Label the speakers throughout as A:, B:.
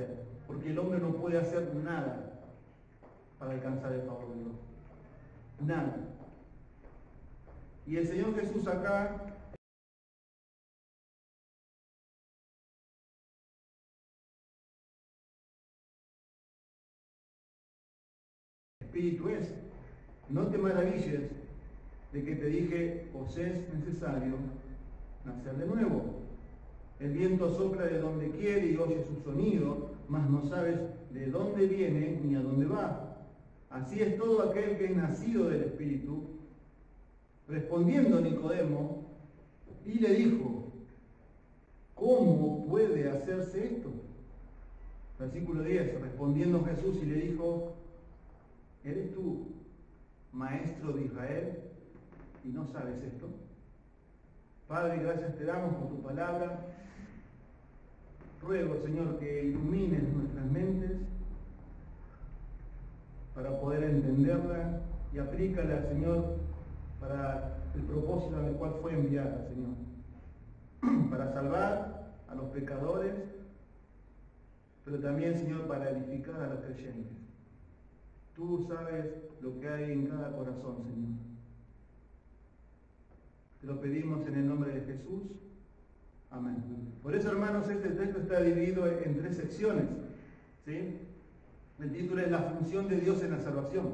A: hacer, porque el hombre no puede hacer nada para alcanzar el favor de Dios. Nada. Y el Señor Jesús acá espíritu es. No te maravilles de que te dije, os es necesario nacer de nuevo. El viento sopla de donde quiere y oye su sonido, mas no sabes de dónde viene ni a dónde va. Así es todo aquel que es nacido del Espíritu. Respondiendo Nicodemo, y le dijo, ¿cómo puede hacerse esto? Versículo 10, respondiendo Jesús y le dijo, ¿eres tú maestro de Israel y no sabes esto? Padre, gracias te damos por tu palabra. Ruego, Señor, que ilumines nuestras mentes para poder entenderla y aplícala, Señor, para el propósito al cual fue enviada, Señor. Para salvar a los pecadores, pero también, Señor, para edificar a los creyentes. Tú sabes lo que hay en cada corazón, Señor. Te lo pedimos en el nombre de Jesús. Amén. Por eso, hermanos, este texto está dividido en 3 secciones. ¿Sí? El título es La función de Dios en la salvación.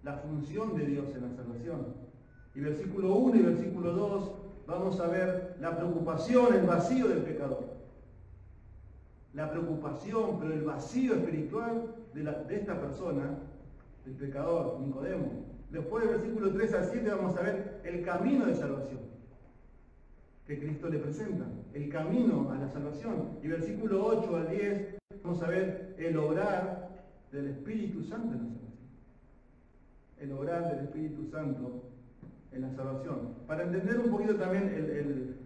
A: La función de Dios en la salvación. Y versículo 1 y versículo 2 vamos a ver la preocupación, el vacío del pecador. La preocupación, pero el vacío espiritual de esta persona, del pecador, Nicodemo. Después del versículo 3 al 7 vamos a ver el camino de salvación que Cristo le presenta, el camino a la salvación. Y versículo 8 al 10 vamos a ver el obrar del Espíritu Santo en la salvación. El obrar del Espíritu Santo en la salvación. Para entender un poquito también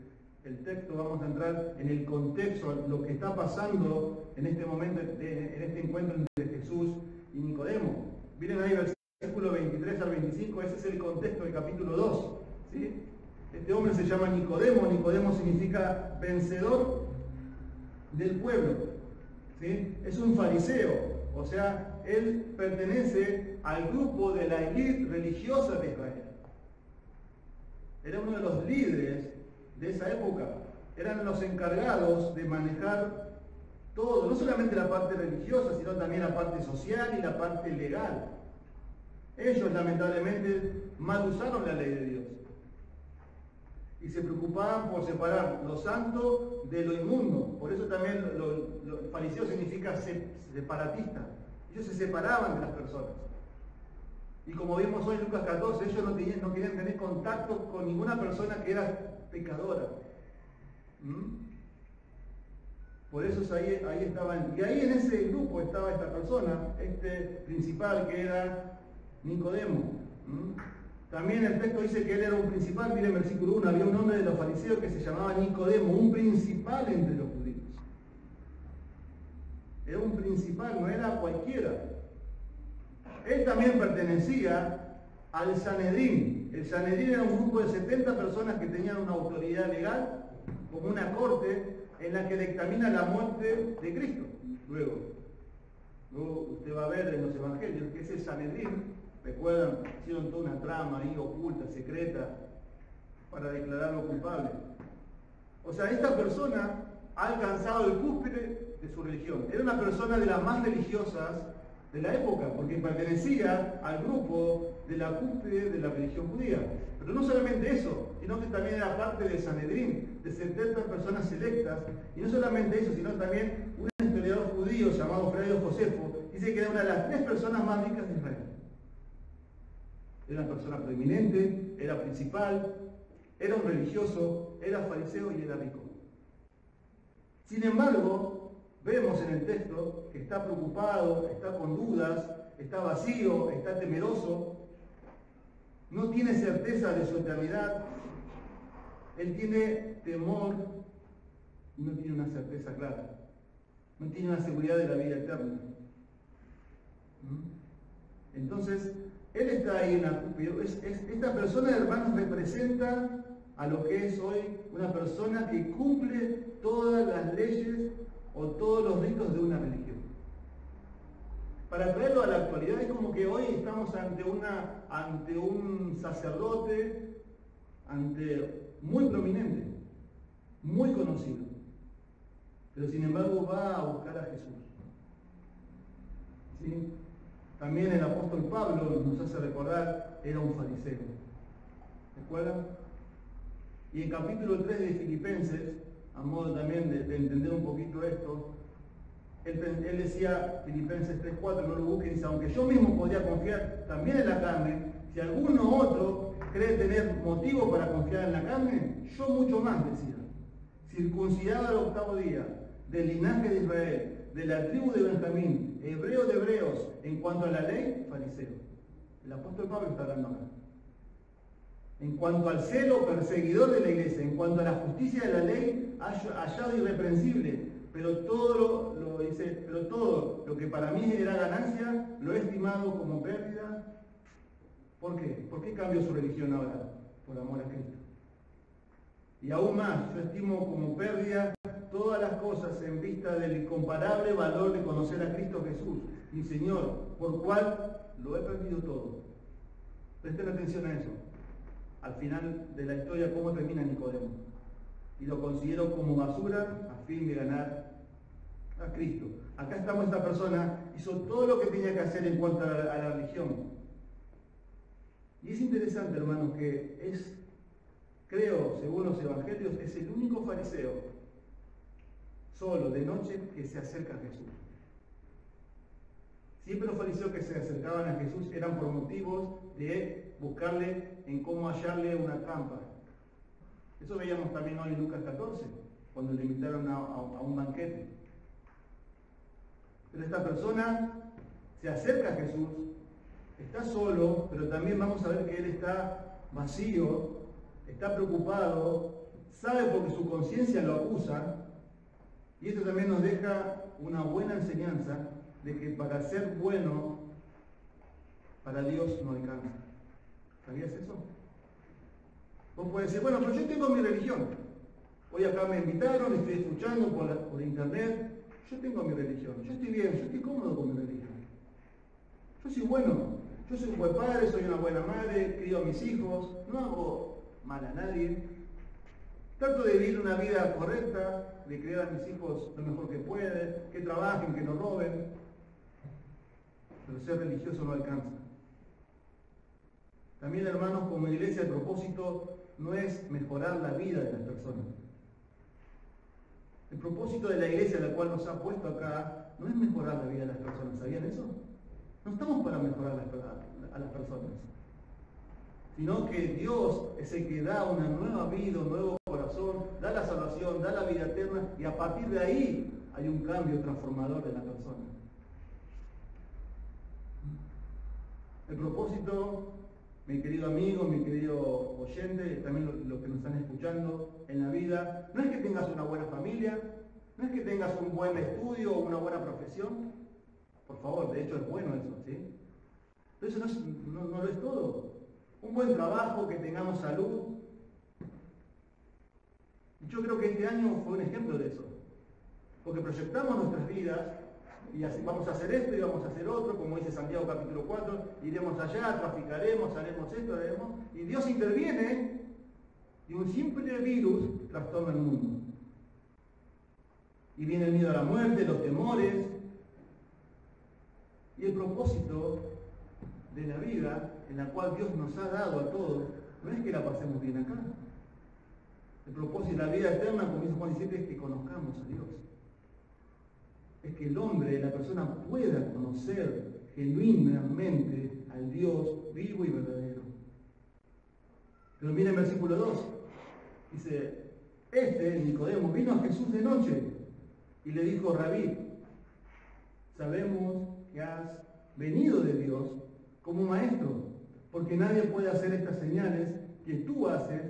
A: el texto, vamos a entrar en el contexto, lo que está pasando en este momento, en este encuentro entre Jesús y Nicodemo. Miren ahí versículo 23 al 25, ese es el contexto del capítulo 2. ¿Sí? Este hombre se llama Nicodemo. Nicodemo significa vencedor del pueblo. ¿Sí? Es un fariseo, o sea, él pertenece al grupo de la élite religiosa de Israel. Era uno de los líderes de esa época. Eran los encargados de manejar todo, no solamente la parte religiosa, sino también la parte social y la parte legal. Ellos, lamentablemente, mal usaron la ley de Dios. Y se preocupaban por separar lo santo de lo inmundo. Por eso también los fariseos significa separatista. Ellos se separaban de las personas. Y como vimos hoy en Lucas 14, ellos no querían tener contacto con ninguna persona que era pecadora. Por eso ahí estaban. Y ahí en ese grupo estaba esta persona, este principal que era Nicodemo. También el texto dice que él era un principal. Miren el versículo 1, había un hombre de los fariseos que se llamaba Nicodemo, un principal entre los judíos. Era un principal, no era cualquiera. Él también pertenecía al Sanedrín. El Sanedrín era un grupo de 70 personas que tenían una autoridad legal, como una corte, en la que dictamina la muerte de Cristo. Luego usted va a ver en los evangelios que ese Sanedrín, recuerdan, hicieron toda una trama ahí oculta, secreta, para declararlo culpable. O sea, esta persona ha alcanzado el cúspide de su religión. Era una persona de las más religiosas de la época, porque pertenecía al grupo de la cúspide de la religión judía. Pero no solamente eso, sino que también era parte del Sanedrín, de 70 personas selectas, y no solamente eso, sino también un historiador judío llamado Flavio Josefo, dice que era una de las 3 personas más ricas de Israel. Era una persona preeminente, era principal, era un religioso, era fariseo y era rico. Sin embargo, vemos en el texto que está preocupado, está con dudas, está vacío, está temeroso, no tiene certeza de su eternidad, él tiene temor y no tiene una certeza clara, no tiene una seguridad de la vida eterna. Entonces, él está ahí en la cúspide. Esta persona, hermanos, representa a lo que es hoy una persona que cumple todas las leyes o todos los ritos de una religión. Para traerlo a la actualidad, es como que hoy estamos ante un sacerdote muy prominente, muy conocido, pero sin embargo va a buscar a Jesús. ¿Sí? También el apóstol Pablo nos hace recordar, era un fariseo. ¿Recuerdan? Y en capítulo 3 de Filipenses, a modo también de entender un poquito esto, él decía, Filipenses 3:4, no lo busquen, dice, aunque yo mismo podría confiar también en la carne, si alguno otro cree tener motivo para confiar en la carne, yo mucho más, decía. Circuncidado al 8º día, del linaje de Israel, de la tribu de Benjamín, hebreo de hebreos, en cuanto a la ley, fariseo. El apóstol Pablo está hablando acá. En cuanto al celo, perseguidor de la iglesia. En cuanto a la justicia de la ley, hallado irreprensible. Pero todo lo que para mí era ganancia, lo he estimado como pérdida. ¿Por qué? ¿Por qué cambió su religión ahora? Por amor a Cristo. Y aún más, yo estimo como pérdida todas las cosas en vista del incomparable valor de conocer a Cristo Jesús, mi Señor, por cual lo he perdido todo. Presten atención a eso. Al final de la historia, ¿cómo termina Nicodemo? Y lo considero como basura a fin de ganar a Cristo. Acá estamos, esta persona hizo todo lo que tenía que hacer en cuanto a la religión. Y es interesante, hermanos, que creo, según los evangelios, es el único fariseo, solo, de noche, que se acerca a Jesús. Siempre los fariseos que se acercaban a Jesús eran por motivos de buscarle en cómo hallarle una trampa. Eso veíamos también hoy en Lucas 14, cuando le invitaron a un banquete. Pero esta persona se acerca a Jesús, está solo, pero también vamos a ver que él está vacío, está preocupado, sabe porque su conciencia lo acusa, y esto también nos deja una buena enseñanza de que para ser bueno, para Dios no alcanza. ¿Sabías eso? Vos podés decir, bueno, pero yo tengo mi religión. Hoy acá me invitaron, estoy escuchando por internet. Yo tengo mi religión, yo estoy bien, yo estoy cómodo con mi religión. Yo soy bueno, yo soy un buen padre, soy una buena madre, crío a mis hijos, no hago mal a nadie. Trato de vivir una vida correcta, de criar a mis hijos lo mejor que pueden, que trabajen, que no roben. Pero ser religioso no alcanza. También, hermanos, como iglesia, el propósito no es mejorar la vida de las personas. El propósito de la iglesia, la cual nos ha puesto acá, no es mejorar la vida de las personas. ¿Sabían eso? No estamos para mejorar a las personas, sino que Dios es el que da una nueva vida, un nuevo corazón, da la salvación, da la vida eterna, y a partir de ahí hay un cambio transformador de la persona. El propósito, mi querido amigo, mi querido oyente, también los que nos están escuchando en la vida, no es que tengas una buena familia, no es que tengas un buen estudio o una buena profesión. Por favor, de hecho es bueno eso, ¿sí? Pero eso no lo es todo. Un buen trabajo, que tengamos salud. Yo creo que este año fue un ejemplo de eso. Porque proyectamos nuestras vidas y así vamos a hacer esto y vamos a hacer otro, como dice Santiago capítulo 4, iremos allá, traficaremos, haremos esto, haremos, y Dios interviene y un simple virus trastorna el mundo. Y viene el miedo a la muerte, los temores, y el propósito de la vida en la cual Dios nos ha dado a todos, no es que la pasemos bien acá. El propósito de la vida eterna, como dice Juan 17, es que conozcamos a Dios. Es que el hombre, la persona, pueda conocer genuinamente al Dios vivo y verdadero. Pero miren el versículo 2. Dice, Nicodemo, vino a Jesús de noche y le dijo, Rabí, sabemos que has venido de Dios como maestro, porque nadie puede hacer estas señales que tú haces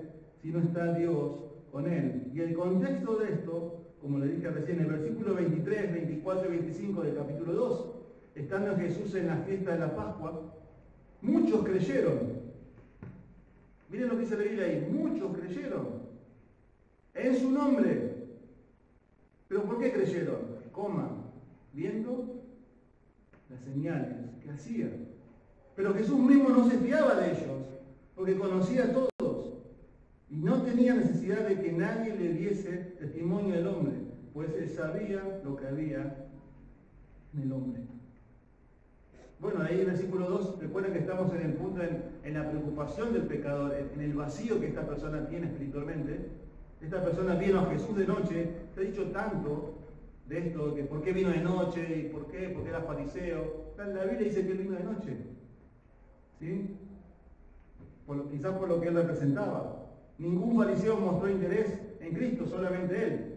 A: si no está Dios con él. Y el contexto de esto, como le dije recién, en el versículo 23, 24 y 25 del capítulo 2, estando Jesús en la fiesta de la Pascua, muchos creyeron. Miren lo que dice la Biblia ahí, muchos creyeron en su nombre. ¿Pero por qué creyeron? Viendo las señales que hacía. Pero Jesús mismo no se fiaba de ellos, porque conocía a todos. Y no tenía necesidad de que nadie le diese testimonio del hombre, pues él sabía lo que había en el hombre. Bueno, ahí en el versículo 2, recuerden que estamos en el punto en la preocupación del pecador, en el vacío que esta persona tiene espiritualmente. Esta persona vino a Jesús de noche, se ha dicho tanto de esto, que por qué vino de noche, y por qué, porque era fariseo. La Biblia dice que él vino de noche, ¿sí? Quizás por lo que él representaba. Ningún fariseo mostró interés en Cristo, solamente él.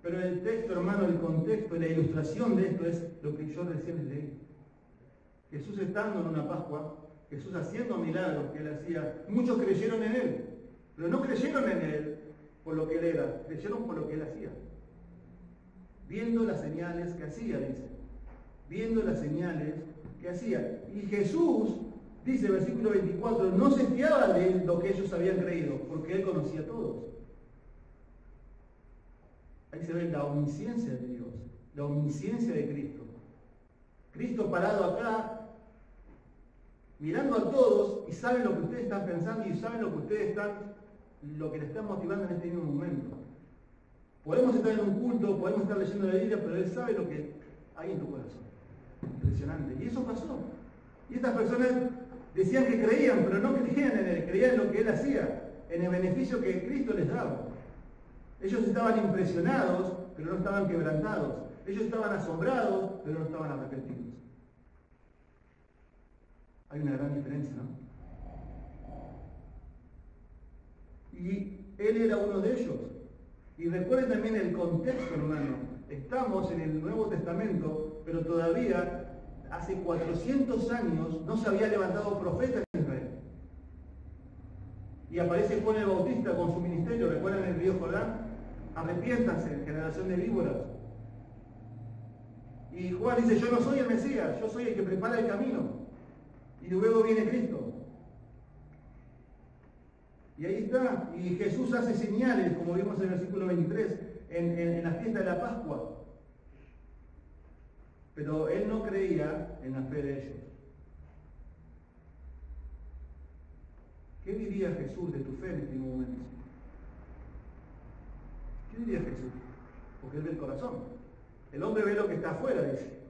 A: Pero el texto, hermano, el contexto y la ilustración de esto es lo que yo recién les leí. Jesús estando en una Pascua, Jesús haciendo milagros que él hacía, muchos creyeron en él, pero no creyeron en él por lo que él era, creyeron por lo que él hacía. Viendo las señales que hacía, dice. Viendo las señales que hacía. Y Jesús, dice el versículo 24, no se fiaba de lo que ellos habían creído, porque él conocía a todos. Ahí se ve la omnisciencia de Dios, la omnisciencia de Cristo. Cristo parado acá, mirando a todos, y sabe lo que ustedes están pensando y sabe lo que ustedes están, lo que les está motivando en este mismo momento. Podemos estar en un culto, podemos estar leyendo la Biblia, pero él sabe lo que hay en tu corazón. Impresionante. Y eso pasó. Y estas personas decían que creían, pero no creían en él, creían en lo que él hacía, en el beneficio que Cristo les daba. Ellos estaban impresionados, pero no estaban quebrantados. Ellos estaban asombrados, pero no estaban arrepentidos. Hay una gran diferencia, ¿no? Y él era uno de ellos. Y recuerden también el contexto, hermano. Estamos en el Nuevo Testamento, pero todavía hace 400 años no se había levantado profeta en Israel. Y aparece Juan el Bautista con su ministerio, recuerdan el río Jordán, arrepiéntanse, generación de víboras. Y Juan dice, yo no soy el Mesías, yo soy el que prepara el camino. Y luego viene Cristo. Y ahí está, y Jesús hace señales, como vimos en el versículo 23, en la fiesta de la Pascua. Pero él no creía en la fe de ellos. ¿Qué diría Jesús de tu fe en este momento? ¿Qué diría Jesús? Porque él ve el corazón. El hombre ve lo que está afuera, dice,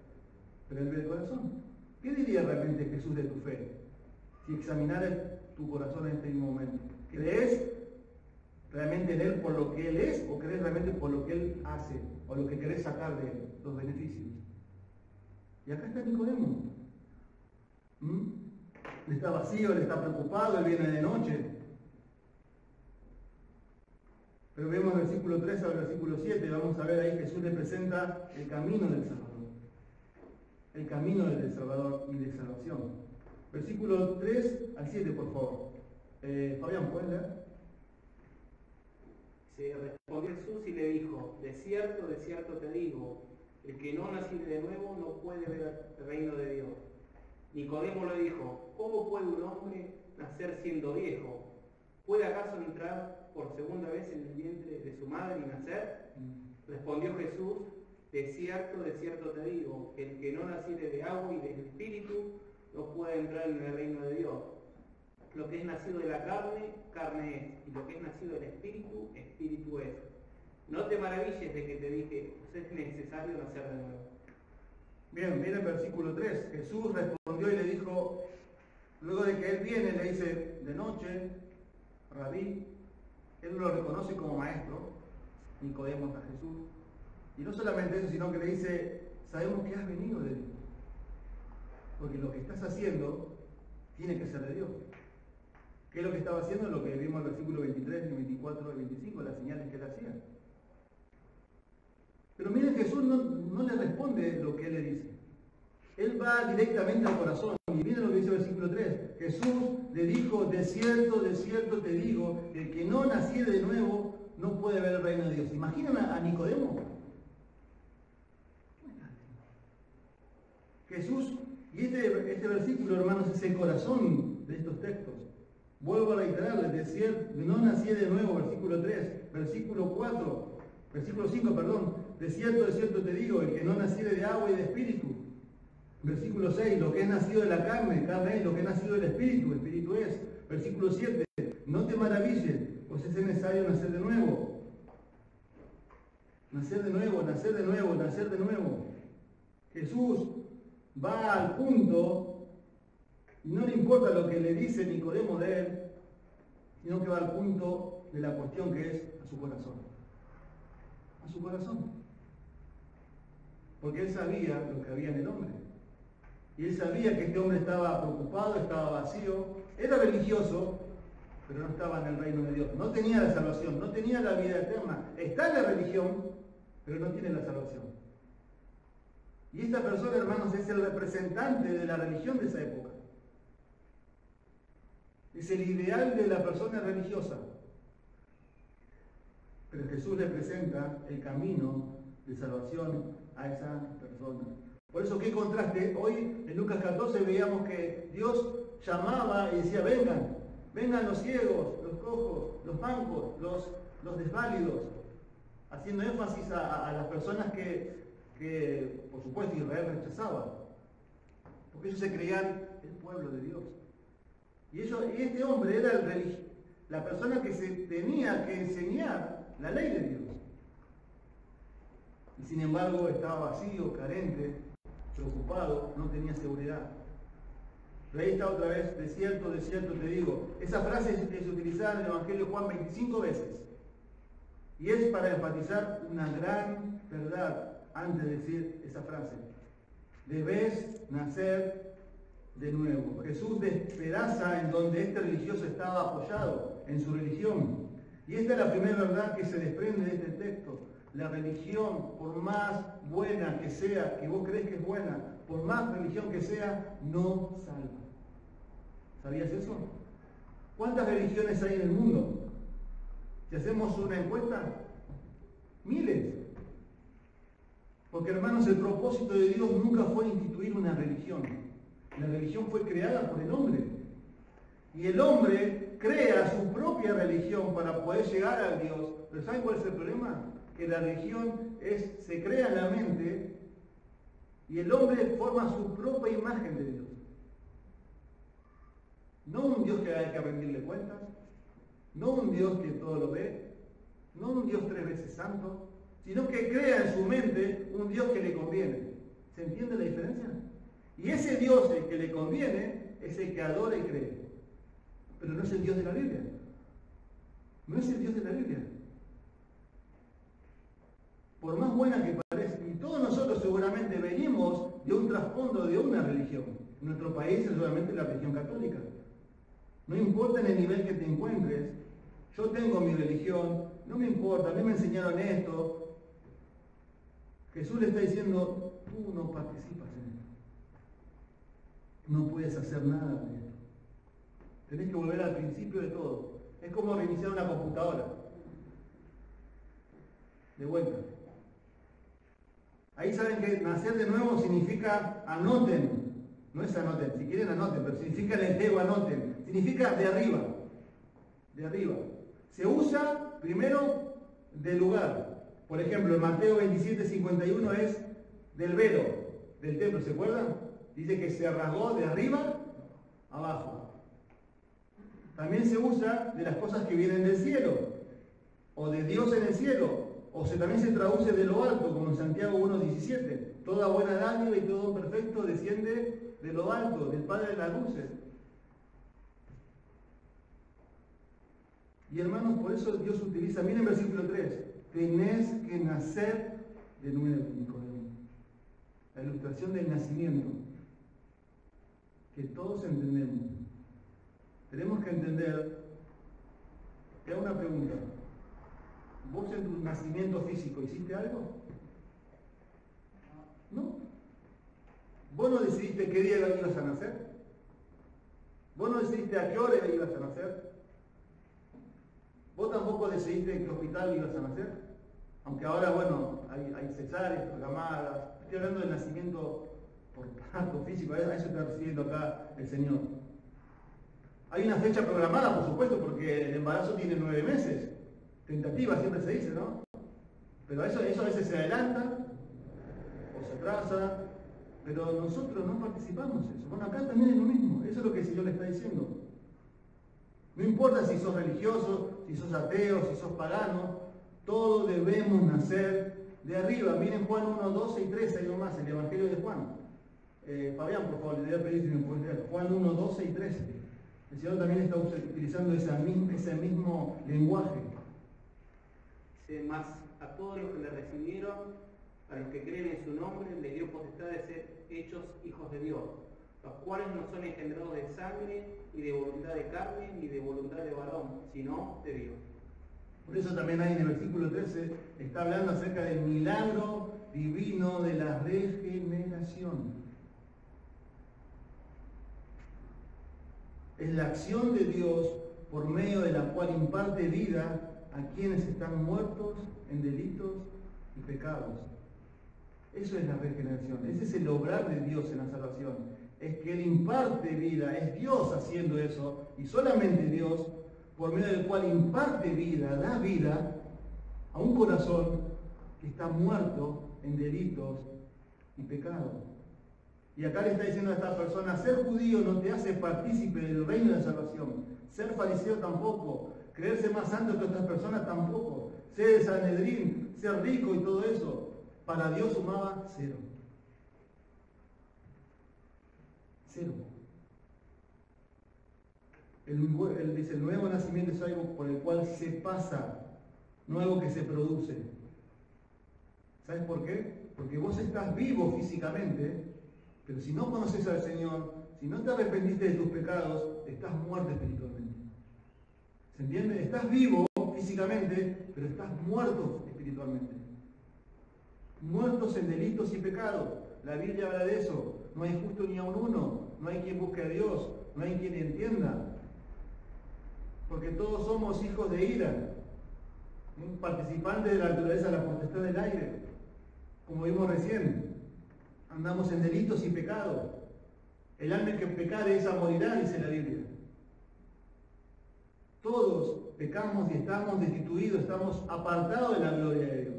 A: pero él ve el corazón. ¿Qué diría realmente Jesús de tu fe? Si examinaras tu corazón en este mismo momento. ¿Crees realmente en él por lo que él es o crees realmente por lo que él hace o lo que querés sacar de él, los beneficios? Y acá está Nicodemo. Él está vacío, él está preocupado, él viene de noche. Pero vemos el versículo 3 al versículo 7, vamos a ver ahí Jesús le presenta el camino del Salvador. El camino del Salvador y de salvación. Versículo 3 al 7, por favor. Fabián, ¿puedes leer?
B: Se respondió Jesús y le dijo, de cierto te digo, el que no naciere de nuevo no puede ver el reino de Dios. Nicodemo le dijo, ¿cómo puede un hombre nacer siendo viejo? ¿Puede acaso entrar por segunda vez en el vientre de su madre y nacer? Respondió Jesús, de cierto te digo, que el que no naciere de agua y del Espíritu no puede entrar en el reino de Dios. Lo que es nacido de la carne, carne es, y lo que es nacido del Espíritu, Espíritu es. No te maravilles de que te dije, pues es necesario nacer de nuevo.
A: Bien, mira el versículo 3. Jesús respondió y le dijo, luego de que él viene, le dice, de noche, Rabí, él lo reconoce como maestro, Nicodemo a Jesús. Y no solamente eso, sino que le dice, sabemos que has venido de Dios. Porque lo que estás haciendo tiene que ser de Dios. ¿Qué es lo que estaba haciendo? Lo que vimos en el versículo 23, 24 y 25, las señales que él hacía. Pero miren, Jesús no le responde lo que él le dice. Él va directamente al corazón. Y miren lo que dice el versículo 3. Jesús le dijo, de cierto te digo, el que no naciere de nuevo no puede ver el reino de Dios. ¿Imaginan a Nicodemo? Jesús, y este versículo, hermanos, es el corazón de estos textos. Vuelvo a reiterarles, de cierto, no nací de nuevo, versículo 3, versículo 4, versículo 5, perdón, de cierto te digo, el que no naciere de agua y de espíritu. Versículo 6, lo que es nacido de la carne, carne es, lo que es nacido del espíritu, espíritu es. Versículo 7, no te maravilles, pues es necesario nacer de nuevo. Nacer de nuevo, nacer de nuevo, nacer de nuevo. Jesús va al punto, y no le importa lo que le dice Nicodemo de él, sino que va al punto de la cuestión que es a su corazón. A su corazón. Porque él sabía lo que había en el hombre. Y él sabía que este hombre estaba preocupado, estaba vacío, era religioso, pero no estaba en el reino de Dios. No tenía la salvación, no tenía la vida eterna. Está en la religión, pero no tiene la salvación. Y esta persona, hermanos, es el representante de la religión de esa época. Es el ideal de la persona religiosa. Pero Jesús le presenta el camino de salvación a esa persona. Por eso, qué contraste. Hoy en Lucas 14 veíamos que Dios llamaba y decía, vengan, vengan los ciegos, los cojos, los mancos, los desválidos, haciendo énfasis a las personas que, por supuesto, Israel rechazaba, porque ellos se creían el pueblo de Dios. Y este hombre era la persona que se tenía que enseñar la ley de Dios. Y sin embargo estaba vacío, carente, preocupado, no tenía seguridad. Pero ahí está otra vez, de cierto te digo. Esa frase es utilizada en el Evangelio de Juan 25 veces. Y es para enfatizar una gran verdad antes de decir esa frase. Debes nacer de nuevo. Jesús despedaza en donde este religioso estaba apoyado, en su religión. Y esta es la primera verdad que se desprende de este texto. La religión, por más buena que sea, que vos crees que es buena, por más religión que sea, no salva. ¿Sabías eso? ¿Cuántas religiones hay en el mundo? Si hacemos una encuesta, miles. Porque, hermanos, el propósito de Dios nunca fue instituir una religión. La religión fue creada por el hombre. Y el hombre crea su propia religión para poder llegar a Dios. ¿Pero saben cuál es el problema? Que la religión se crea en la mente y el hombre forma su propia imagen de Dios. No un Dios que hay que rendirle cuentas, no un Dios que todo lo ve, no un Dios 3 veces santo, sino que crea en su mente un Dios que le conviene. ¿Se entiende la diferencia? Y ese Dios, el que le conviene, es el que adora y cree. Pero no es el Dios de la Biblia. No es el Dios de la Biblia. Por más buena que parezca, y todos nosotros seguramente venimos de un trasfondo de una religión. En nuestro país es solamente la religión católica. No importa en el nivel que te encuentres, yo tengo mi religión, no me importa, a mí me enseñaron esto. Jesús le está diciendo, tú no participas en esto. No puedes hacer nada de esto. Tenés que volver al principio de todo. Es como reiniciar una computadora. De vuelta. Ahí saben que nacer de nuevo significa anoten. No es anoten, si quieren anoten, pero significa el entero anoten. Significa de arriba. De arriba. Se usa primero del lugar. Por ejemplo, en Mateo 27:51 es del velo del templo, ¿se acuerdan? Dice que se rasgó de arriba a abajo. También se usa de las cosas que vienen del cielo, o de Dios en el cielo, o también se traduce de lo alto, como en Santiago 1:17. Toda buena dádiva y todo perfecto desciende de lo alto, del Padre de las luces. Y hermanos, por eso Dios utiliza, miren el versículo 3, tenés que nacer de nuevo, Nicodemo. La ilustración del nacimiento, que todos entendemos. Tenemos que entender, te hago una pregunta. ¿Vos en tu nacimiento físico hiciste algo? No. ¿Vos no decidiste qué día ibas a nacer? ¿Vos no decidiste a qué hora ibas a nacer? ¿Vos tampoco decidiste en qué hospital ibas a nacer? Aunque ahora, bueno, hay cesáreas programadas. Estoy hablando del nacimiento por parto físico, a eso está refiriendo acá el Señor. Hay una fecha programada, por supuesto, porque el embarazo tiene 9 meses. Tentativa siempre se dice, ¿no? Pero eso a veces se adelanta o se atrasa, pero nosotros no participamos de eso. Bueno, acá también es lo mismo, eso es lo que el Señor le está diciendo. No importa si sos religioso, si sos ateo, si sos pagano, todos debemos nacer de arriba. Miren Juan 1, 12 y 13, hay nomás, el Evangelio de Juan. Fabián, por favor, le voy a pedir si me puedes leer. Juan 1, 12 y 13. El Señor también está utilizando ese mismo lenguaje.
B: Dice, más a todos los que le recibieron, a los que creen en su nombre, les dio potestad de ser hechos hijos de Dios, los cuales no son engendrados de sangre, ni de voluntad de carne, ni de voluntad de varón, sino de Dios.
A: Por eso también ahí en el versículo 13 está hablando acerca del milagro divino de la regeneración. Es la acción de Dios por medio de la cual imparte vida a quienes están muertos en delitos y pecados. Eso es la regeneración, ese es el obrar de Dios en la salvación. Es que Él imparte vida, es Dios haciendo eso, y solamente Dios, por medio del cual imparte vida, da vida a un corazón que está muerto en delitos y pecados. Y acá le está diciendo a esta persona, ser judío no te hace partícipe del reino de la salvación, ser fariseo tampoco, creerse más santo que otras personas tampoco, ser de Sanedrín, ser rico y todo eso, para Dios sumaba cero. Cero. Él dice, el nuevo nacimiento es algo por el cual se pasa, no algo que se produce. ¿Sabes por qué? Porque vos estás vivo físicamente, pero si no conoces al Señor, si no te arrepentiste de tus pecados, estás muerto espiritualmente. ¿Se entiende? Estás vivo físicamente, pero estás muerto espiritualmente. Muertos en delitos y pecados. La Biblia habla de eso. No hay justo ni aun uno. No hay quien busque a Dios. No hay quien entienda. Porque todos somos hijos de ira. Participantes de la naturaleza de la potestad del aire. Como vimos recién. Andamos en delitos y pecados. El alma que pecare esa morirá, dice la Biblia. Todos pecamos y estamos destituidos, estamos apartados de la gloria de Dios.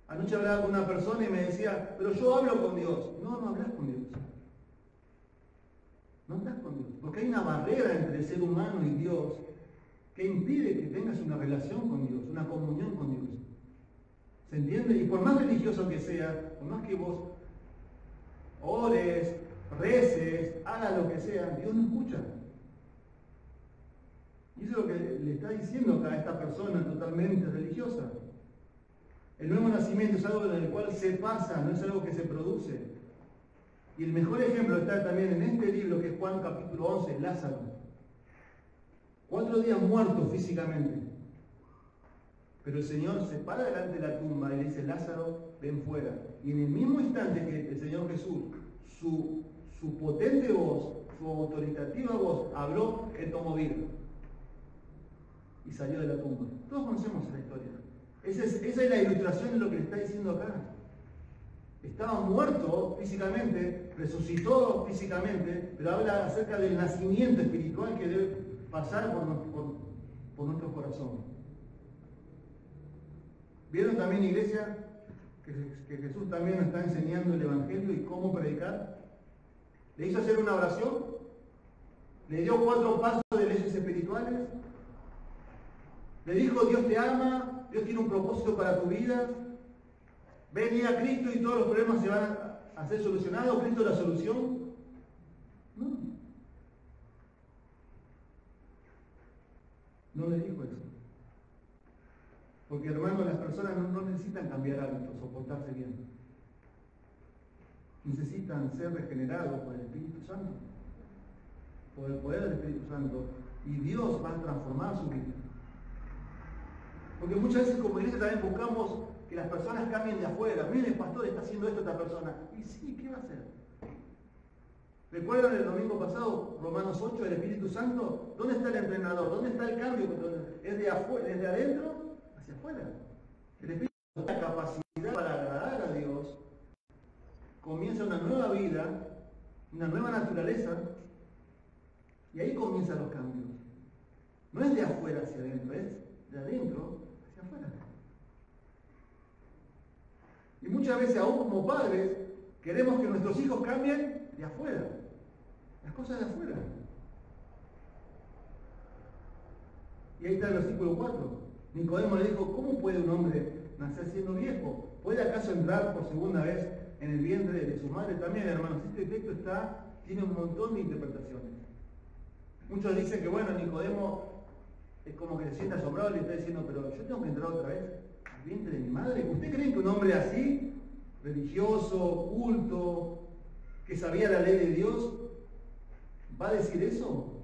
A: Anoche hablaba con una persona y me decía, pero yo hablo con Dios. No hablas con Dios. No hablas con Dios. Porque hay una barrera entre el ser humano y Dios que impide que tengas una relación con Dios, una comunión con Dios. ¿Se entiende? Y por más religioso que sea, por más que vos ores, reces, hagas lo que sea, Dios no escucha. Y eso es lo que le está diciendo acá a esta persona totalmente religiosa. El nuevo nacimiento es algo en el cual se pasa, no es algo que se produce. Y el mejor ejemplo está también en este libro que es Juan capítulo 11, Lázaro. 4 días muerto físicamente. Pero el Señor se para delante de la tumba y le dice, Lázaro, ven fuera. Y en el mismo instante que el Señor Jesús, su potente voz, su autoritativa voz, habló, Él tomó vida. Y salió de la tumba. Todos conocemos esa historia. Esa es la ilustración de lo que le está diciendo acá. Estaba muerto físicamente, resucitó físicamente, pero habla acerca del nacimiento espiritual que debe pasar por nuestro corazón. ¿Vieron también, iglesia, que Jesús también nos está enseñando el Evangelio y cómo predicar? Le hizo hacer una oración, le dio 4 pasos de leyes espirituales, le dijo, Dios te ama, Dios tiene un propósito para tu vida, ven a Cristo y todos los problemas se van a ser solucionados, Cristo es la solución. No le dijo eso. Porque, hermano, las personas no necesitan cambiar hábitos o portarse bien. Necesitan ser regenerados por el Espíritu Santo, por el poder del Espíritu Santo, y Dios va a transformar su vida. Porque muchas veces como iglesia también buscamos que las personas cambien de afuera. Mire, el pastor está haciendo esto a esta persona. Y sí, ¿qué va a hacer? ¿Recuerdan el domingo pasado, Romanos 8, el Espíritu Santo? ¿Dónde está el entrenador? ¿Dónde está el cambio? ¿Es de afuera, es de adentro hacia afuera? El Espíritu Santo, la capacidad para agradar a Dios, comienza una nueva vida, una nueva naturaleza, y ahí comienzan los cambios. No es de afuera hacia adentro, es de adentro hacia afuera. Y muchas veces, aún como padres, queremos que nuestros hijos cambien de afuera, las cosas de afuera. Y ahí está el versículo 4. Nicodemo le dijo, ¿cómo puede un hombre nacer siendo viejo? ¿Puede acaso entrar por segunda vez en el vientre de su madre? También, hermanos, este texto tiene un montón de interpretaciones. Muchos dicen que, bueno, Nicodemo es como que se siente asombrado y le está diciendo, pero yo tengo que entrar otra vez al vientre de mi madre. ¿Usted cree que un hombre así, religioso, culto, que sabía la ley de Dios, va a decir eso?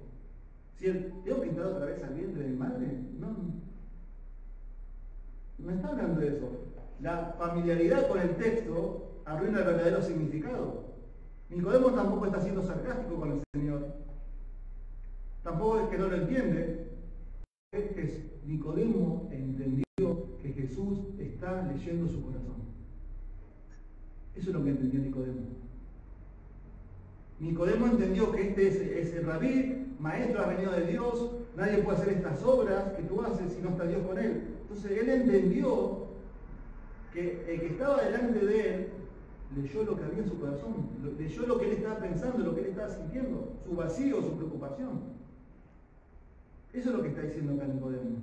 A: Si tengo que entrar otra vez al vientre de mi madre, no está hablando de eso. La familiaridad con el texto arruina el verdadero significado. Nicodemo tampoco está siendo sarcástico con el Señor. Tampoco es que no lo entiende. Es que Nicodemo entendió que Jesús está leyendo su corazón. Eso es lo que entendió Nicodemo. Nicodemo entendió que este es el rabí, maestro, ha venido de Dios, nadie puede hacer estas obras que tú haces si no está Dios con él. Entonces él entendió que el que estaba delante de él leyó lo que había en su corazón, leyó lo que él estaba pensando, lo que él estaba sintiendo, su vacío, su preocupación. Eso es lo que está diciendo acá Nicodemo.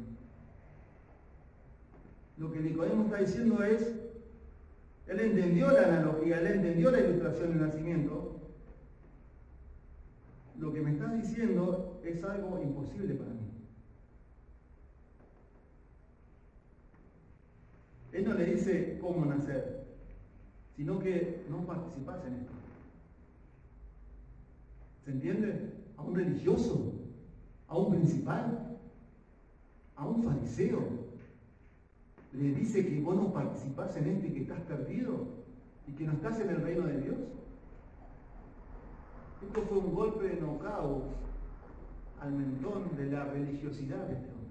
A: Lo que Nicodemo está diciendo es, él entendió la analogía, él entendió la ilustración del nacimiento. Lo que me estás diciendo es algo imposible para mí. Él no le dice cómo nacer, sino que no participás en esto. ¿Se entiende? A un religioso, a un principal, a un fariseo, le dice que vos no participás en esto y que estás perdido y que no estás en el reino de Dios. Esto fue un golpe de knockout al mentón de la religiosidad de este hombre.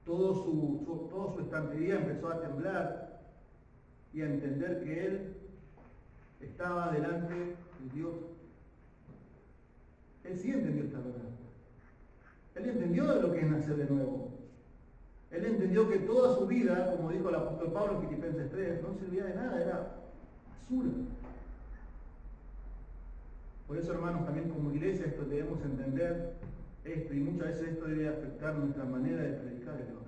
A: Toda su estantería empezó a temblar y a entender que él estaba delante de Dios. Él sí entendió esta verdad. Él entendió de lo que es nacer de nuevo. Él entendió que toda su vida, como dijo el apóstol Pablo en Filipenses 3, no servía de nada, era basura. Por eso, hermanos, también como iglesia esto debemos entender esto, y muchas veces esto debe afectar nuestra manera de predicar el Evangelio.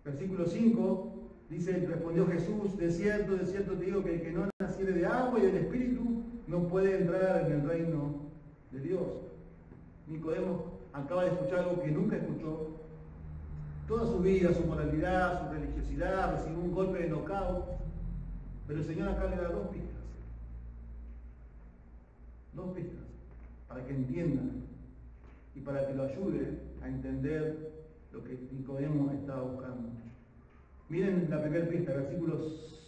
A: Versículo 5 dice, respondió Jesús, de cierto te digo que el que no naciere de agua y del Espíritu no puede entrar en el reino de Dios. Nicodemo acaba de escuchar algo que nunca escuchó. Toda su vida, su moralidad, su religiosidad, recibió un golpe de knockout, pero el Señor acá le da dos pistas. Dos pistas, para que entienda y para que lo ayude a entender lo que Nicodemo estaba buscando. Miren la primera pista, versículos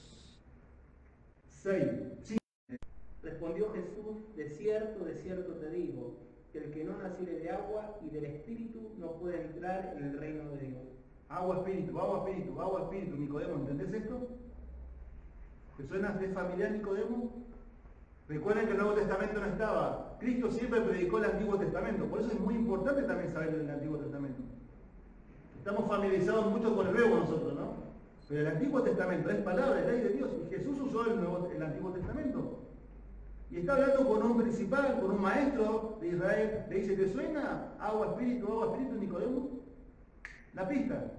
A: 6.
B: Respondió Jesús, de cierto te digo, que el que no naciere de agua y del Espíritu no puede entrar en el reino de Dios.
A: Agua, espíritu, agua, espíritu, agua, espíritu. Nicodemo, ¿entendés esto? ¿Te suena de familiar, Nicodemo? Recuerden que el Nuevo Testamento no estaba. Cristo siempre predicó el Antiguo Testamento. Por eso es muy importante también saber del Antiguo Testamento. Estamos familiarizados mucho con el Nuevo nosotros, ¿no? Pero el Antiguo Testamento es palabra, es ley de Dios. Y Jesús usó el Antiguo Testamento. Y está hablando con un principal, con un maestro de Israel. Le dice, ¿te suena agua, espíritu, Nicodemo? La pista.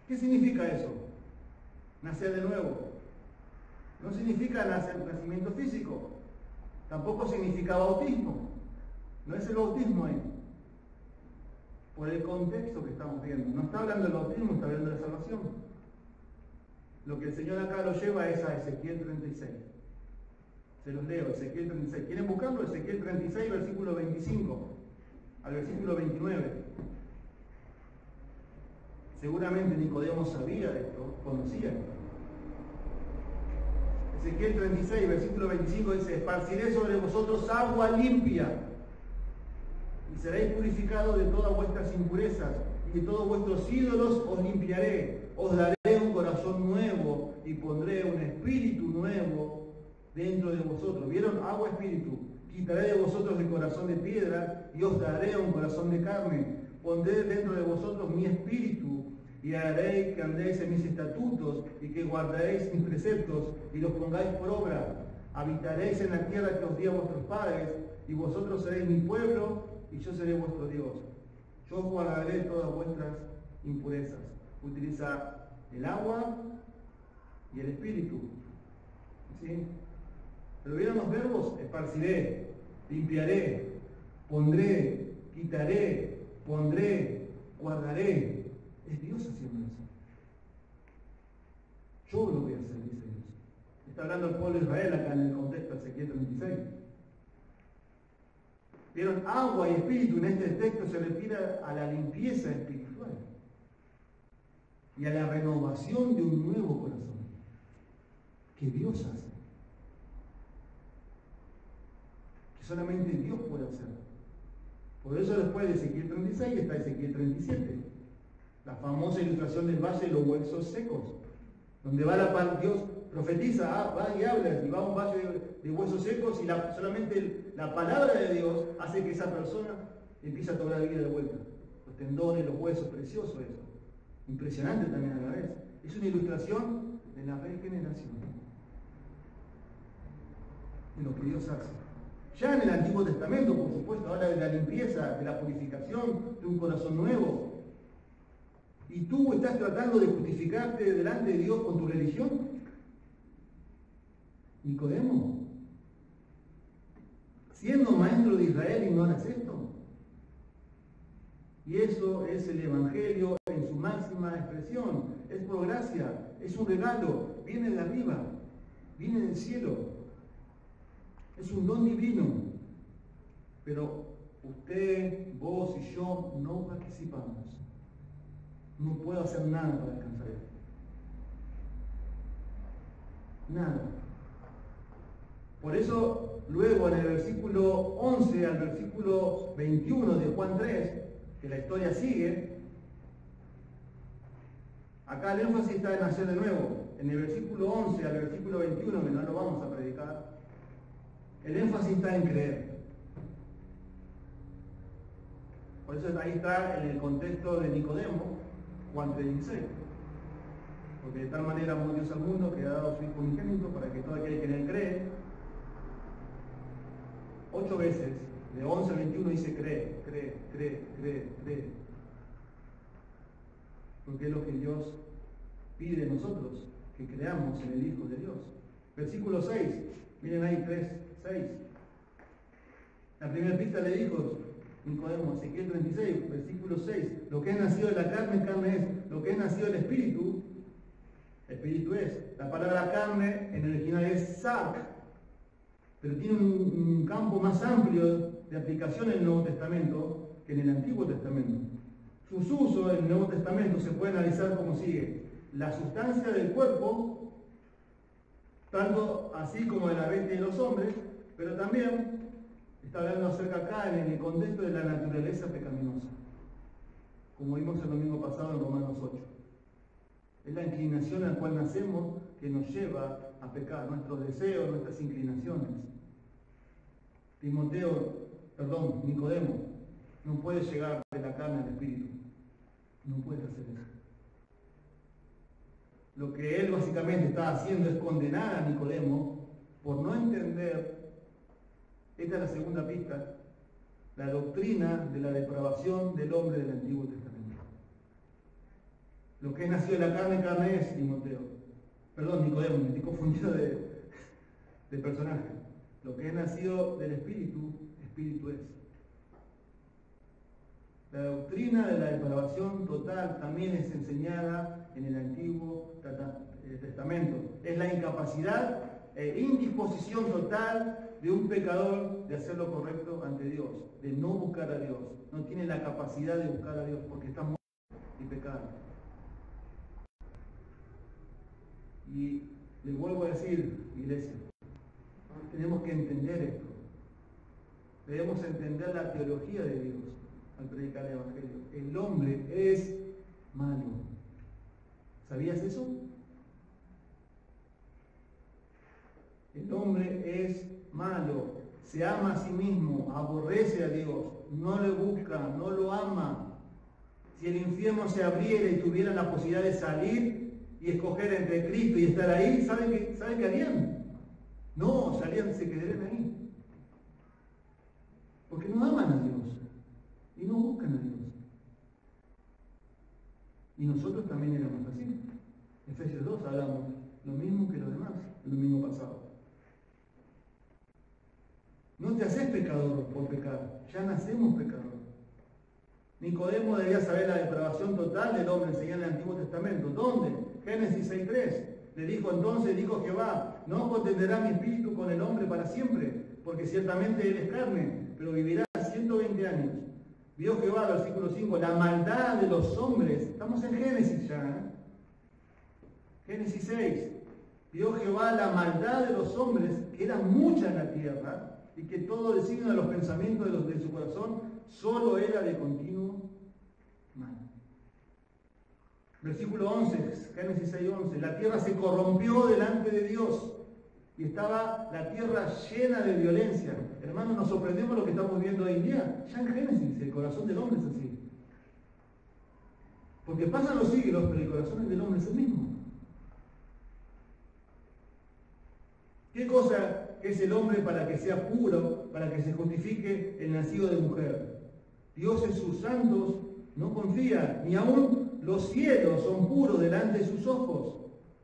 A: ¿Qué significa eso? Nacer de nuevo. No significa nacimiento físico. Tampoco significa bautismo. No es el bautismo ahí. Por el contexto que estamos viendo. No está hablando del bautismo, está hablando de la salvación. Lo que el Señor acá lo lleva es a Ezequiel 36. Se los leo, Ezequiel 36. ¿Quieren buscarlo? Ezequiel 36, versículo 25 al versículo 29. Seguramente Nicodemo sabía esto, conocía esto. Ezequiel 36, versículo 25 dice, esparciré sobre vosotros agua limpia y seréis purificados de todas vuestras impurezas y de todos vuestros ídolos os limpiaré. Os daré un corazón nuevo y pondré un espíritu nuevo dentro de vosotros. ¿Vieron? Agua, espíritu. Quitaré de vosotros el corazón de piedra y os daré un corazón de carne. Pondré dentro de vosotros mi espíritu y haréis que andéis en mis estatutos y que guardaréis mis preceptos y los pongáis por obra. Habitaréis en la tierra que os di a vuestros padres, y vosotros seréis mi pueblo y yo seré vuestro Dios. Yo guardaré todas vuestras impurezas. Utiliza el agua y el espíritu. ¿Sí? Pero vieron los verbos: esparciré, limpiaré, pondré, quitaré, pondré, guardaré. Es Dios haciendo eso. Yo lo voy a hacer, dice Dios. Está hablando el pueblo de Israel acá en el contexto de Ezequiel 36. Vieron, agua y espíritu en este texto se refiere a la limpieza espiritual y a la renovación de un nuevo corazón que Dios hace, que solamente Dios puede hacer. Por eso después de Ezequiel 36 está Ezequiel 37, la famosa ilustración del valle de los huesos secos, donde va Dios profetiza, va y habla, y va a un valle de huesos secos, y solamente la palabra de Dios hace que esa persona empiece a tomar vida de vuelta. Los tendones, los huesos, precioso eso. Impresionante también a la vez. Es una ilustración de la regeneración, de lo que Dios hace. Ya en el Antiguo Testamento, por supuesto, habla de la limpieza, de la purificación, de un corazón nuevo. ¿Y tú estás tratando de justificarte delante de Dios con tu religión? Nicodemo, siendo maestro de Israel, ignoras esto. Y eso es el Evangelio en su máxima expresión. Es por gracia, es un regalo, viene de arriba, viene del cielo. Es un don divino. Pero usted, vos y yo no participamos. No puedo hacer nada para alcanzar esto. Nada. Por eso, luego en el versículo 11 al versículo 21 de Juan 3, que la historia sigue, acá el énfasis está en nacer de nuevo. En el versículo 11 al versículo 21, que no lo vamos a predicar, el énfasis está en creer. Por eso ahí está en el contexto de Nicodemo, Juan 3:16. Porque de tal manera amó Dios al mundo que ha dado su Hijo unigénito para que todo aquel que en él cree, 8 veces, de 11 a 21 dice cree, cree, cree, cree, cree. Porque es lo que Dios pide de nosotros, que creamos en el Hijo de Dios. Versículo 6, miren ahí 3:6. La primera pista le dijo Nicodemo, Ezequiel 36, versículo 6, lo que es nacido de la carne, carne es, lo que es nacido del espíritu, espíritu es. La palabra carne en el original es sark, pero tiene un campo más amplio de aplicación en el Nuevo Testamento que en el Antiguo Testamento. Sus usos en el Nuevo Testamento se puede analizar como sigue: la sustancia del cuerpo, tanto así como de la bestia y los hombres, pero también está hablando acerca acá en el contexto de la naturaleza pecaminosa, como vimos el domingo pasado en Romanos 8. Es la inclinación a la cual nacemos que nos lleva a pecar, nuestros deseos, nuestras inclinaciones. Nicodemo, no puede llegar de la carne al espíritu. No puede hacer eso. Lo que él básicamente está haciendo es condenar a Nicodemo por no entender, esta es la segunda pista, la doctrina de la depravación del hombre del Antiguo Testamento. Lo que es nacido de la carne, carne es, Nicodemo, me estoy confundido de personaje. Lo que es nacido del Espíritu, Espíritu es. La doctrina de la depravación total también es enseñada en el Antiguo Testamento. Es la incapacidad e indisposición total de un pecador de hacer lo correcto ante Dios, de no buscar a Dios. No tiene la capacidad de buscar a Dios porque está muerto y pecado. Y les vuelvo a decir, iglesia, tenemos que entender esto. Debemos entender la teología de Dios al predicar el Evangelio. El hombre es malo. ¿Sabías eso? El hombre es malo. Se ama a sí mismo, aborrece a Dios, no le busca, no lo ama. si el infierno se abriera y tuvieran la posibilidad de salir y escoger entre Cristo y estar ahí, ¿saben qué harían? No, se quedarían ahí. Porque no aman a Dios y no buscan a Dios. Y nosotros también éramos así. Efesios 2 hablamos lo mismo que los demás el domingo pasado. No te haces pecador por pecar, ya nacemos pecadores. Nicodemo debía saber la depravación total del hombre enseñada en el Antiguo Testamento. ¿Dónde? Génesis 6:3. Le dijo entonces, dijo Jehová, no contenderá mi espíritu con el hombre para siempre, porque ciertamente él es carne, pero vivirá 120 años. Vio Jehová, versículo 5, la maldad de los hombres. Estamos en Génesis ya, ¿eh? Génesis 6. Vio Jehová la maldad de los hombres, que era mucha en la tierra, y que todo designio de los pensamientos de su corazón solo era de continuo mal. Versículo 11, Génesis 6:11. La tierra se corrompió delante de Dios y estaba la tierra llena de violencia. Hermanos, nos sorprendemos lo que estamos viendo hoy en día. Ya en Génesis, el corazón del hombre es así. Porque pasan los siglos, pero el corazón del hombre es el mismo. ¿Qué cosa es el hombre para que sea puro, para que se justifique el nacido de mujer? Dios en sus santos no confía, ni aún los cielos son puros delante de sus ojos.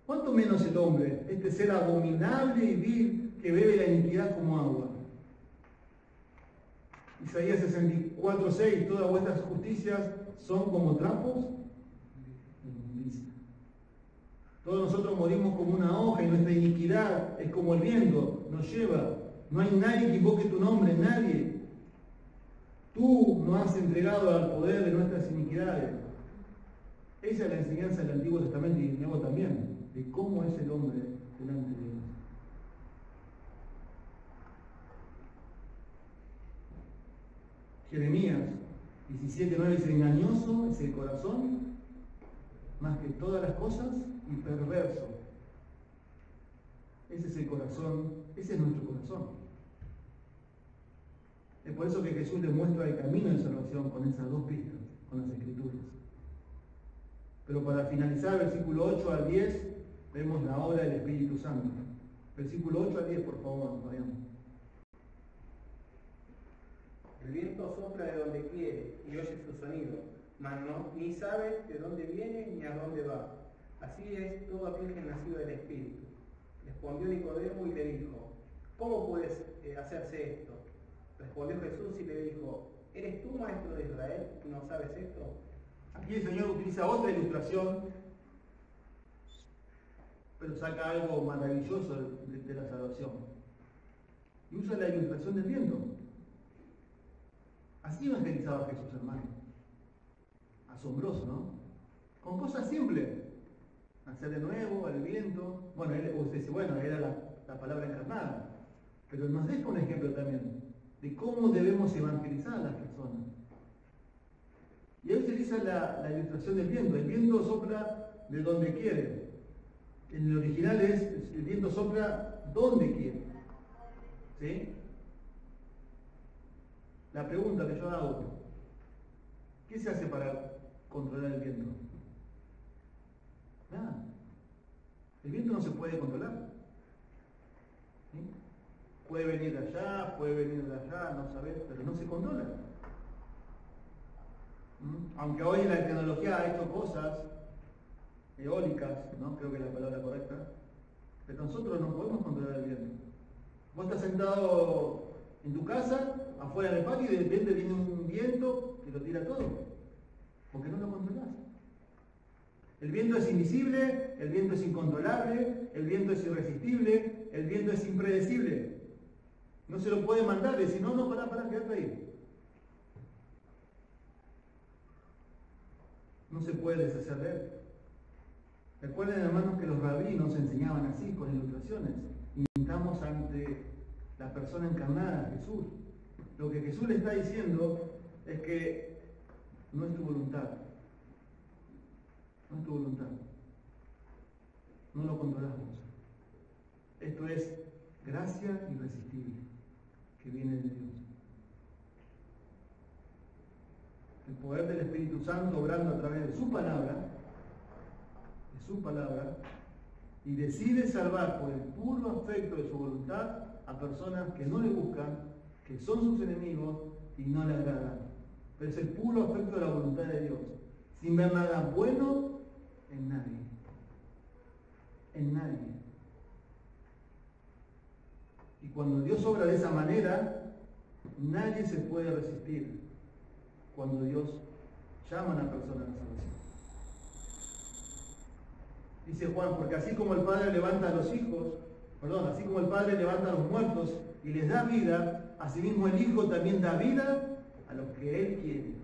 A: ¿Cuánto menos el hombre, este ser abominable y vil que bebe la iniquidad como agua? Isaías 64:6, todas vuestras justicias son como trapos de inmundicia. Todos nosotros morimos como una hoja y nuestra iniquidad es como el viento, nos lleva. No hay nadie que invoque tu nombre, nadie. Tú nos has entregado al poder de nuestras iniquidades. Esa es la enseñanza del Antiguo Testamento y del Nuevo también, de cómo es el hombre delante de Dios. Jeremías 17:9 dice, engañoso es el corazón más que todas las cosas y perverso. Ese es el corazón, ese es nuestro corazón. Es por eso que Jesús le muestra el camino de salvación con esas dos pistas, con las Escrituras. Pero para finalizar, versículo 8 al 10, vemos la obra del Espíritu Santo. Versículo 8 al 10, por favor, vayamos.
B: El viento sopla de donde quiere y oye su sonido, mas ni sabe de dónde viene ni a dónde va. Así es todo aquel que es nacido del Espíritu. Respondió Nicodemo y le dijo, ¿cómo puedes hacerse esto? Respondió Jesús y le dijo, ¿eres tú maestro de Israel y no sabes esto?
A: Aquí el Señor utiliza otra ilustración, pero saca algo maravilloso de la salvación. Y usa la ilustración del viento. Así evangelizaba Jesús, hermano. Asombroso, ¿no? Con cosas simples. Nacer de nuevo, al viento. Bueno, usted dice, bueno, era la palabra encarnada. Pero nos deja un ejemplo también de cómo debemos evangelizar a las personas. Y él utiliza la ilustración del viento. El viento sopla de donde quiere. En el original es, el viento sopla donde quiere. ¿Sí? La pregunta que yo hago, ¿qué se hace para controlar el viento? Nada. El viento no se puede controlar. ¿Sí? Puede venir de allá, puede venir de allá, no sabes, pero no se controla. Aunque hoy la tecnología ha hecho cosas eólicas, ¿no? Creo que es la palabra correcta, pero nosotros no podemos controlar el viento. Vos estás sentado en tu casa, afuera del patio, y de repente viene un viento que lo tira todo, porque no lo controlás. El viento es invisible, el viento es incontrolable, el viento es irresistible, el viento es impredecible. No se lo puede mandar, decir, no, pará, quédate ahí. No se puede deshacer de él. Recuerden, hermanos, que los rabinos enseñaban así, con ilustraciones. Y estamos ante la persona encarnada, Jesús. Lo que Jesús le está diciendo es que no es tu voluntad. No es tu voluntad. No lo controlas vos. Esto es gracia irresistible que viene de Dios. el poder del Espíritu Santo obrando a través de su palabra, y decide salvar por el puro afecto de su voluntad a personas que no le buscan, que son sus enemigos y no le agradan. Pero es el puro afecto de la voluntad de Dios, sin ver nada bueno en nadie. En nadie. Y cuando Dios obra de esa manera, nadie se puede resistir cuando Dios llama a una persona a la salvación. Dice Juan, porque así como el Padre levanta a los hijos, así como el Padre levanta a los muertos y les da vida, asimismo el Hijo también da vida a los que Él quiere.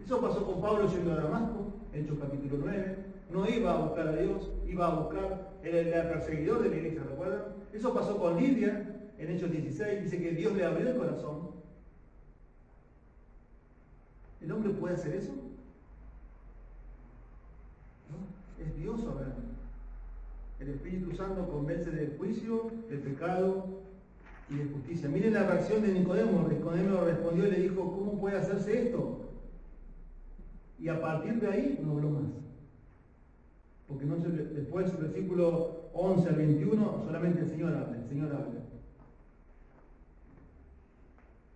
A: Eso pasó con Pablo yendo a Damasco, Hechos capítulo 9. No iba a buscar a Dios, iba a buscar, era el perseguidor de la iglesia, ¿recuerdan? Eso pasó con Lidia, en Hechos 16, dice que Dios le abrió el corazón. ¿El hombre puede hacer eso? ¿No? Es Dios obrando. El Espíritu Santo convence del juicio, del pecado y de justicia. Miren la reacción de Nicodemo. Nicodemo respondió y le dijo, ¿cómo puede hacerse esto? Y a partir de ahí no habló más. Porque no después del versículo 11 al 21, solamente el Señor habla.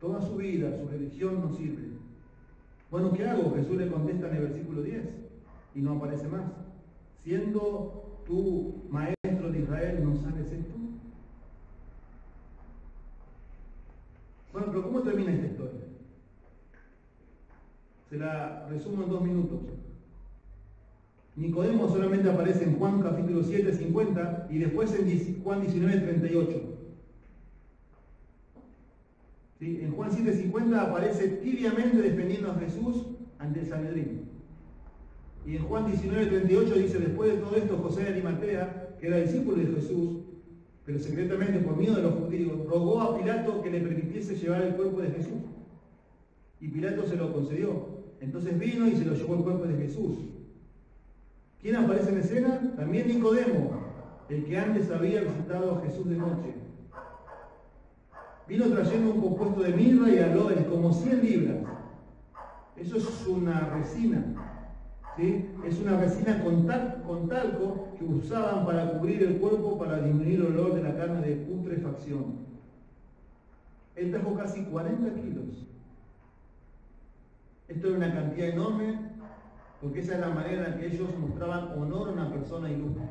A: Toda su vida, su religión no sirve. Bueno, ¿qué hago? Jesús le contesta en el versículo 10 y no aparece más. Siendo tú maestro de Israel, ¿no sabes esto? Bueno, pero ¿cómo termina esta historia? Se la resumo en 2 minutos. Nicodemo solamente aparece en Juan capítulo 7, 50 y después en Juan 19, 38. ¿Sí? En Juan 7, 50 aparece tibiamente defendiendo a Jesús ante el Sanedrín. Y en Juan 19, 38 dice, después de todo esto, José de Arimatea, que era discípulo de Jesús, pero secretamente por miedo de los judíos, rogó a Pilato que le permitiese llevar el cuerpo de Jesús. Y Pilato se lo concedió. Entonces vino y se lo llevó el cuerpo de Jesús. ¿Quién aparece en escena? También Nicodemo, el que antes había visitado a Jesús de noche. Vino trayendo un compuesto de mirra y aloes, como 100 libras. Eso es una resina. ¿Sí? Es una resina con talco que usaban para cubrir el cuerpo para disminuir el olor de la carne de putrefacción. Él trajo casi 40 kilos. Esto era una cantidad enorme, porque esa es la manera en que ellos mostraban honor a una persona ilustre.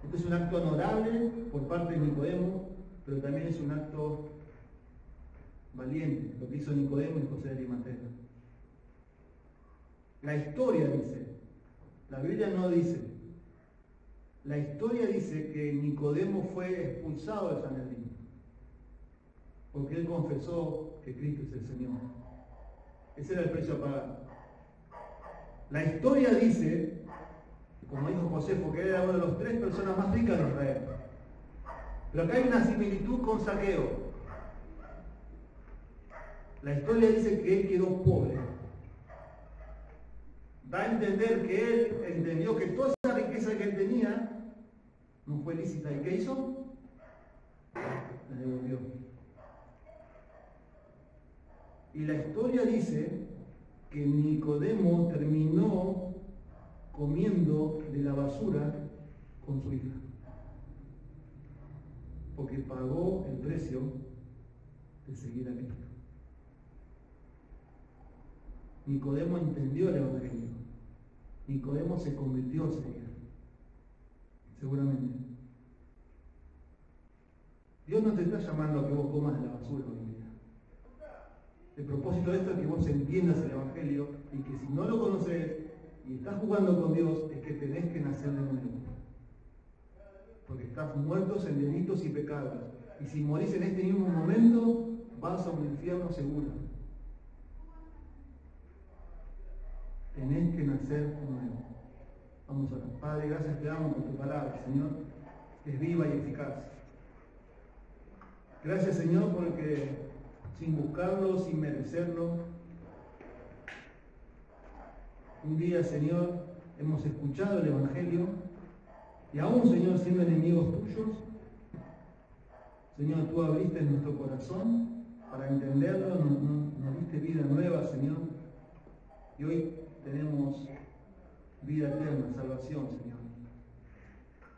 A: Esto es un acto honorable por parte de Nicodemo, pero también es un acto valiente, lo que hizo Nicodemo y José de Arimatea. La historia dice, la Biblia no dice, la historia dice que Nicodemo fue expulsado de Sanedrín, porque él confesó que Cristo es el Señor. Ese era el precio a pagar. La historia dice, como dijo José, porque él era una de las 3 personas más ricas de Israel. Pero acá hay una similitud con Zaqueo. La historia dice que él quedó pobre. Da a entender que él entendió que toda esa riqueza que él tenía no fue lícita. ¿Y qué hizo? La devolvió. Y la historia dice que Nicodemo terminó comiendo de la basura con su hija, porque pagó el precio de seguir a Cristo. Nicodemo entendió el Evangelio. Nicodemo se convirtió a seguir. Seguramente. Dios no te está llamando a que vos comas de la basura hoy en día. El propósito de esto es que vos entiendas el Evangelio y que si no lo conoces y estás jugando con Dios, es que tenés que nacer de nuevo. Porque estás muertos en delitos y pecados. Y si morís en este mismo momento, vas a un infierno seguro. Tenés que nacer de nuevo. Vamos a orar. Padre, gracias te damos por tu palabra, Señor. Es viva y eficaz. Gracias, Señor, porque sin buscarlo, sin merecerlo, un día, Señor, hemos escuchado el Evangelio y aún, Señor, siendo enemigos tuyos, Señor, tú abriste nuestro corazón para entenderlo, nos diste vida nueva, Señor. Y hoy tenemos vida eterna, salvación, Señor.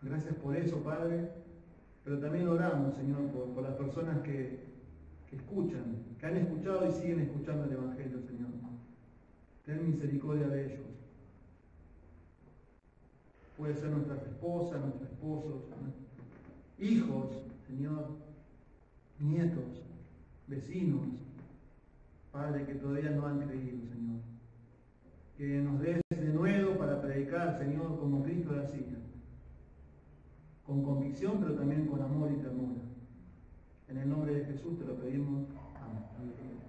A: Gracias por eso, Padre. Pero también oramos, Señor, por las personas que escuchan, que han escuchado y siguen escuchando el Evangelio, Señor. Ten misericordia de ellos. Puede ser nuestras esposas, nuestros esposos, hijos, Señor, nietos, vecinos, Padre, que todavía no han creído, Señor. Que nos des de nuevo para predicar, Señor, como Cristo lo hacía. Con convicción, pero también con amor y ternura. En el nombre de Jesús te lo pedimos. Amén.